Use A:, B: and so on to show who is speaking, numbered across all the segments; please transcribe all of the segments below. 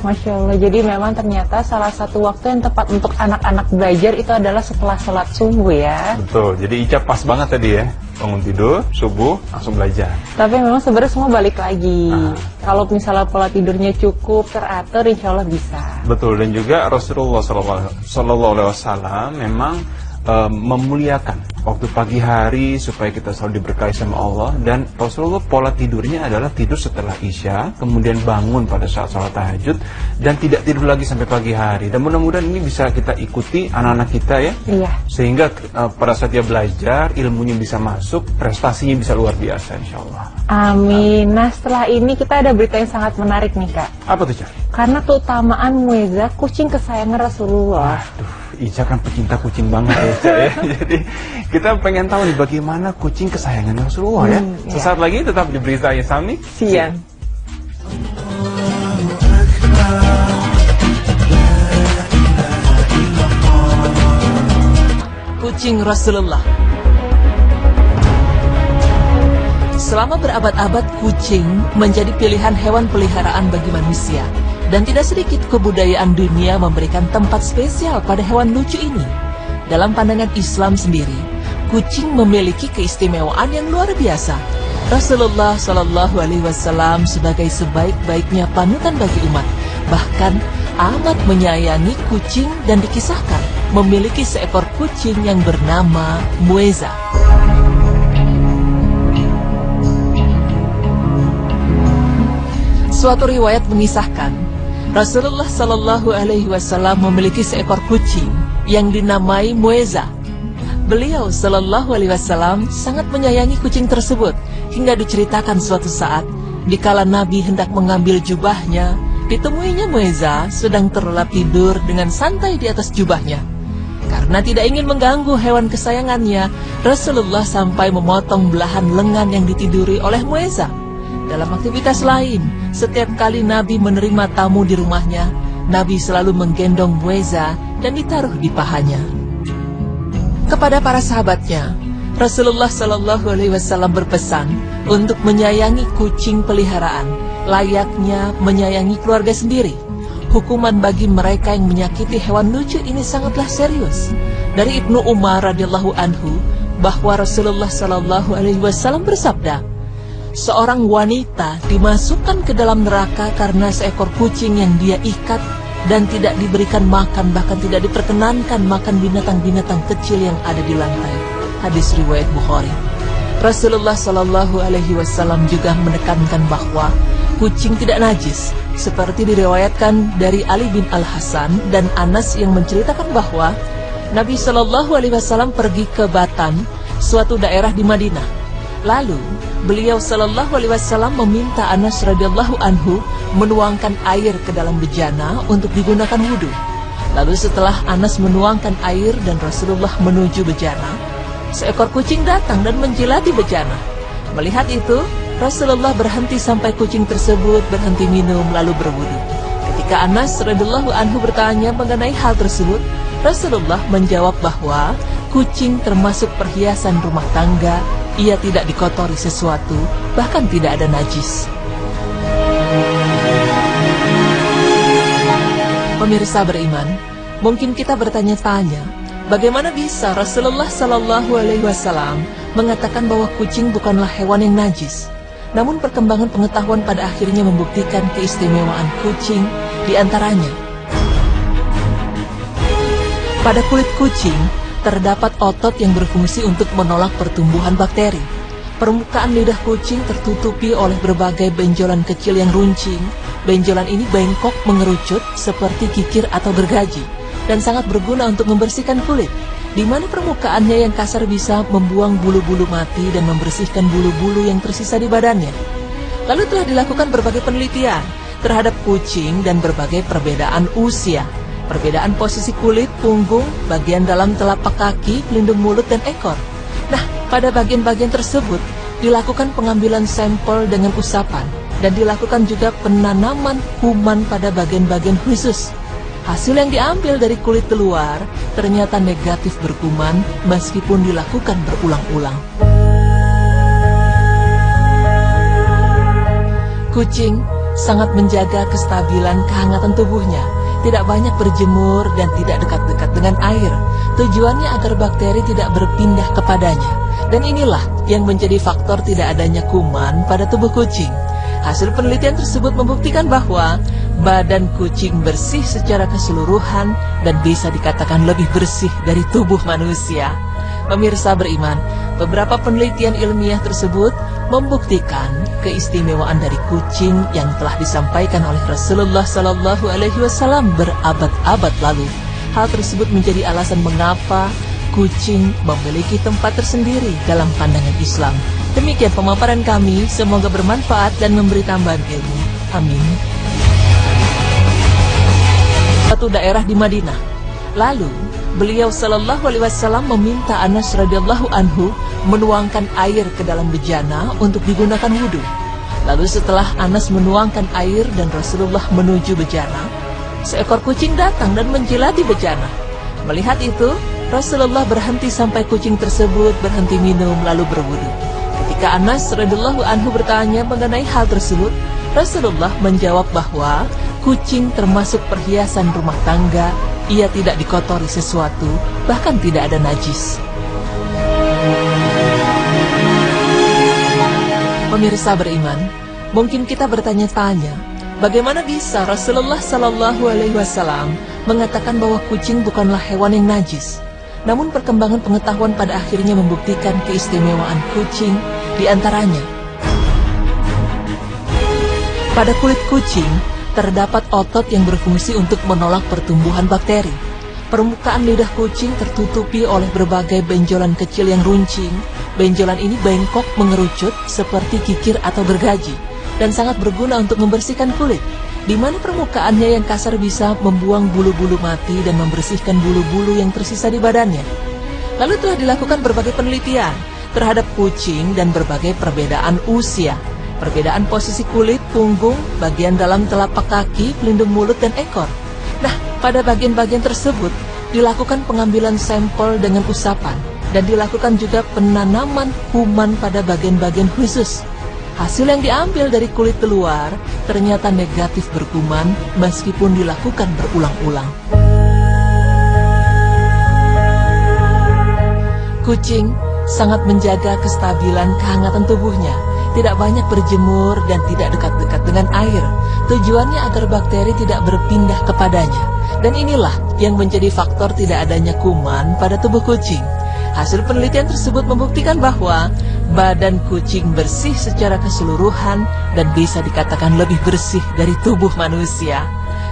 A: Masya Allah, jadi memang ternyata salah satu waktu yang tepat untuk anak-anak belajar itu adalah setelah sholat subuh ya.
B: Betul, jadi Ica pas banget tadi ya, bangun tidur, subuh, langsung belajar.
A: Tapi memang sebenarnya semua balik lagi. Kalau misalnya pola tidurnya cukup, teratur, insya Allah bisa.
B: Betul, dan juga Rasulullah SAW memang memuliakan waktu pagi hari supaya kita selalu diberkahi sama Allah. Dan Rasulullah pola tidurnya adalah tidur setelah Isya, kemudian bangun pada saat sholat tahajud, dan tidak tidur lagi sampai pagi hari. Dan mudah-mudahan ini bisa kita ikuti anak-anak kita ya.
A: Iya.
B: Sehingga pada saat dia belajar, ilmunya bisa masuk, prestasinya bisa luar biasa insya Allah.
A: Amin. Nah, setelah ini kita ada berita yang sangat menarik nih Kak.
B: Apa tuh, Cak?
A: Karena keutamaan mueza, kucing kesayangan Rasulullah.
B: Waduh, Ica kan pecinta kucing banget ya, Cak, ya. Jadi kita pengen tahu nih bagaimana kucing kesayangan Rasulullah ya. Sesaat lagi tetap di Berita Islami
A: Siang.
C: Kucing Rasulullah. Selama berabad-abad, kucing menjadi pilihan hewan peliharaan bagi manusia. Dan tidak sedikit kebudayaan dunia memberikan tempat spesial pada hewan lucu ini. Dalam pandangan Islam sendiri, kucing memiliki keistimewaan yang luar biasa. Rasulullah SAW sebagai sebaik-baiknya panutan bagi umat, bahkan amat menyayangi kucing dan dikisahkan memiliki seekor kucing yang bernama Mueza. Suatu riwayat mengisahkan Rasulullah SAW memiliki seekor kucing yang dinamai Mueza. Beliau SAW sangat menyayangi kucing tersebut hingga diceritakan suatu saat dikala Nabi hendak mengambil jubahnya, ditemuinya Mueza sedang terlelap tidur dengan santai di atas jubahnya. Karena tidak ingin mengganggu hewan kesayangannya, Rasulullah sampai memotong belahan lengan yang ditiduri oleh Mueza. Dalam aktivitas lain, setiap kali Nabi menerima tamu di rumahnya, Nabi selalu menggendong Mueza dan ditaruh di pahanya. Kepada para sahabatnya, Rasulullah SAW berpesan untuk menyayangi kucing peliharaan, layaknya menyayangi keluarga sendiri. Hukuman bagi mereka yang menyakiti hewan lucu ini sangatlah serius. Dari Ibnu Umar radhiyallahu anhu bahwa Rasulullah SAW bersabda, seorang wanita dimasukkan ke dalam neraka karena seekor kucing yang dia ikat dan tidak diberikan makan, bahkan tidak diperkenankan makan binatang-binatang kecil yang ada di lantai. Hadis riwayat Bukhari. Rasulullah SAW juga menekankan bahwa kucing tidak najis, seperti diriwayatkan dari Ali bin Al-Hasan dan Anas yang menceritakan bahwa Nabi SAW pergi ke Batan, suatu daerah di Madinah. Lalu beliau SAW meminta Anas radhiyallahu anhu menuangkan air ke dalam bejana untuk digunakan wudhu. Lalu setelah Anas menuangkan air dan Rasulullah menuju bejana, seekor kucing datang dan menjilati bejana. Melihat itu, Rasulullah berhenti sampai kucing tersebut berhenti minum lalu berwudhu. Ketika Anas radhiyallahu anhu bertanya mengenai hal tersebut, Rasulullah menjawab bahwa kucing termasuk perhiasan rumah tangga. Ia tidak dikotori sesuatu, bahkan tidak ada najis. Pemirsa beriman, mungkin kita bertanya-tanya, bagaimana bisa Rasulullah SAW mengatakan bahwa kucing bukanlah hewan yang najis? Namun perkembangan pengetahuan pada akhirnya membuktikan keistimewaan kucing di antaranya. Pada kulit kucing terdapat otot yang berfungsi untuk menolak pertumbuhan bakteri. Permukaan lidah kucing tertutupi oleh berbagai benjolan kecil yang runcing. Benjolan ini bengkok mengerucut seperti kikir atau gergaji dan sangat berguna untuk membersihkan kulit, di mana permukaannya yang kasar bisa membuang bulu-bulu mati dan membersihkan bulu-bulu yang tersisa di badannya. Lalu telah dilakukan berbagai penelitian terhadap kucing dan berbagai perbedaan usia. Perbedaan posisi kulit, punggung, bagian dalam telapak kaki, pelindung mulut, dan ekor. Nah, pada bagian-bagian tersebut dilakukan pengambilan sampel dengan usapan dan dilakukan juga penanaman kuman pada bagian-bagian khusus. Hasil yang diambil dari kulit luar ternyata negatif berkuman meskipun dilakukan berulang-ulang. Kucing sangat menjaga kestabilan kehangatan tubuhnya, tidak banyak berjemur dan tidak dekat-dekat dengan air. Tujuannya agar bakteri tidak berpindah kepadanya. Dan inilah yang menjadi faktor tidak adanya kuman pada tubuh kucing. Hasil penelitian tersebut membuktikan bahwa badan kucing bersih secara keseluruhan dan bisa dikatakan lebih bersih dari tubuh manusia. Pemirsa beriman, beberapa penelitian ilmiah tersebut membuktikan keistimewaan dari kucing yang telah disampaikan oleh Rasulullah SAW berabad-abad lalu. Hal tersebut menjadi alasan mengapa kucing memiliki tempat tersendiri dalam pandangan Islam. Demikian pemaparan kami, semoga bermanfaat dan memberi tambahan ilmu. Amin. Suatu daerah di Madinah. Lalu, beliau Shallallahu Alaihi Wasallam meminta Anas radhiyallahu anhu menuangkan air ke dalam bejana untuk digunakan wudhu. Lalu setelah Anas menuangkan air dan Rasulullah menuju bejana, seekor kucing datang dan menjilati bejana. Melihat itu, Rasulullah berhenti sampai kucing tersebut berhenti minum lalu berwudu. Ketika Anas radhiyallahu anhu bertanya mengenai hal tersebut, Rasulullah menjawab bahwa kucing termasuk perhiasan rumah tangga, ia tidak dikotori sesuatu, bahkan tidak ada najis. Pemirsa beriman, mungkin kita bertanya-tanya, bagaimana bisa Rasulullah Sallallahu Alaihi Wasallam mengatakan bahwa kucing bukanlah hewan yang najis? Namun perkembangan pengetahuan pada akhirnya membuktikan keistimewaan kucing di antaranya. Pada kulit kucing terdapat otot yang berfungsi untuk menolak pertumbuhan bakteri. Permukaan lidah kucing tertutupi oleh berbagai benjolan kecil yang runcing. Benjolan ini bengkok mengerucut seperti kikir atau gergaji dan sangat berguna untuk membersihkan kulit, di mana permukaannya yang kasar bisa membuang bulu-bulu mati dan membersihkan bulu-bulu yang tersisa di badannya. Lalu telah dilakukan berbagai penelitian terhadap kucing dan berbagai perbedaan usia, perbedaan posisi kulit, punggung, bagian dalam telapak kaki, pelindung mulut, dan ekor. Nah, pada bagian-bagian tersebut dilakukan pengambilan sampel dengan usapan dan dilakukan juga penanaman kuman pada bagian-bagian khusus. Hasil yang diambil dari kulit luar ternyata negatif berkuman meskipun dilakukan berulang-ulang. Kucing sangat menjaga kestabilan kehangatan tubuhnya, tidak banyak berjemur dan tidak dekat-dekat dengan air. Tujuannya agar bakteri tidak berpindah kepadanya. Dan inilah yang menjadi faktor tidak adanya kuman pada tubuh kucing. Hasil penelitian tersebut membuktikan bahwa badan kucing bersih secara keseluruhan dan bisa dikatakan lebih bersih dari tubuh manusia.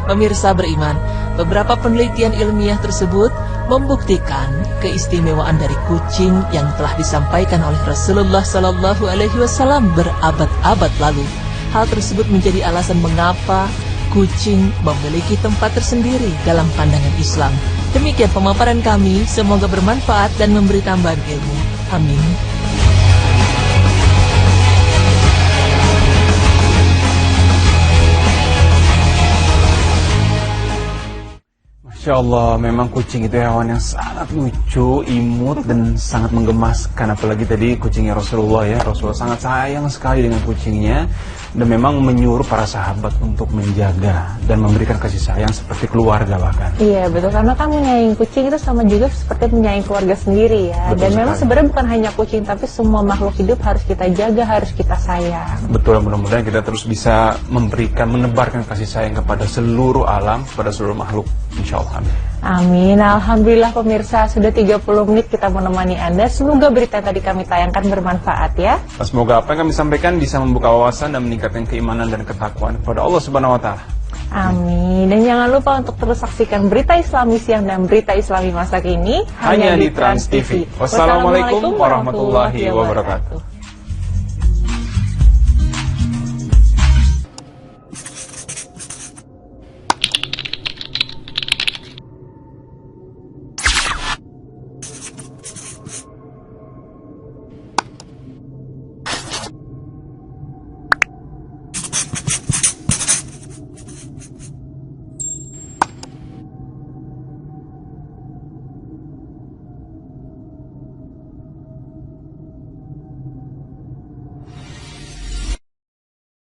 C: Pemirsa beriman, beberapa penelitian ilmiah tersebut membuktikan keistimewaan dari kucing yang telah disampaikan oleh Rasulullah Sallallahu Alaihi Wasallam berabad-abad lalu. Hal tersebut menjadi alasan mengapa kucing memiliki tempat tersendiri dalam pandangan Islam. Demikian pemaparan kami, semoga bermanfaat dan memberi tambahan ilmu. Amin.
B: Masya Allah, memang kucing itu hewan yang sangat lucu, imut, dan sangat menggemaskan. Apalagi tadi kucingnya Rasulullah ya, Rasulullah sangat sayang sekali dengan kucingnya. Dan memang menyuruh para sahabat untuk menjaga dan memberikan kasih sayang seperti keluarga bahkan.
A: Iya betul, karena kan menyayangi kucing itu sama juga seperti menyayangi keluarga sendiri ya.
B: Betul
A: dan
B: sekali.
A: Memang sebenarnya bukan hanya kucing, tapi semua makhluk hidup harus kita jaga, harus kita sayang.
B: Betul, mudah-mudahan kita terus bisa memberikan, menebarkan kasih sayang kepada seluruh alam, kepada seluruh makhluk. Insya Allah, amin.
A: Amin. Alhamdulillah pemirsa, sudah 30 menit kita menemani Anda. Semoga berita yang tadi kami tayangkan bermanfaat ya.
B: Semoga apa yang kami sampaikan bisa membuka wawasan dan meningkatkan keimanan dan ketakwaan kepada Allah Subhanahu wa Ta'ala.
A: Amin. Dan jangan lupa untuk terus saksikan berita Islami siang dan berita Islami masa kini
B: hanya di Trans TV. Wassalamualaikum warahmatullahi wabarakatuh.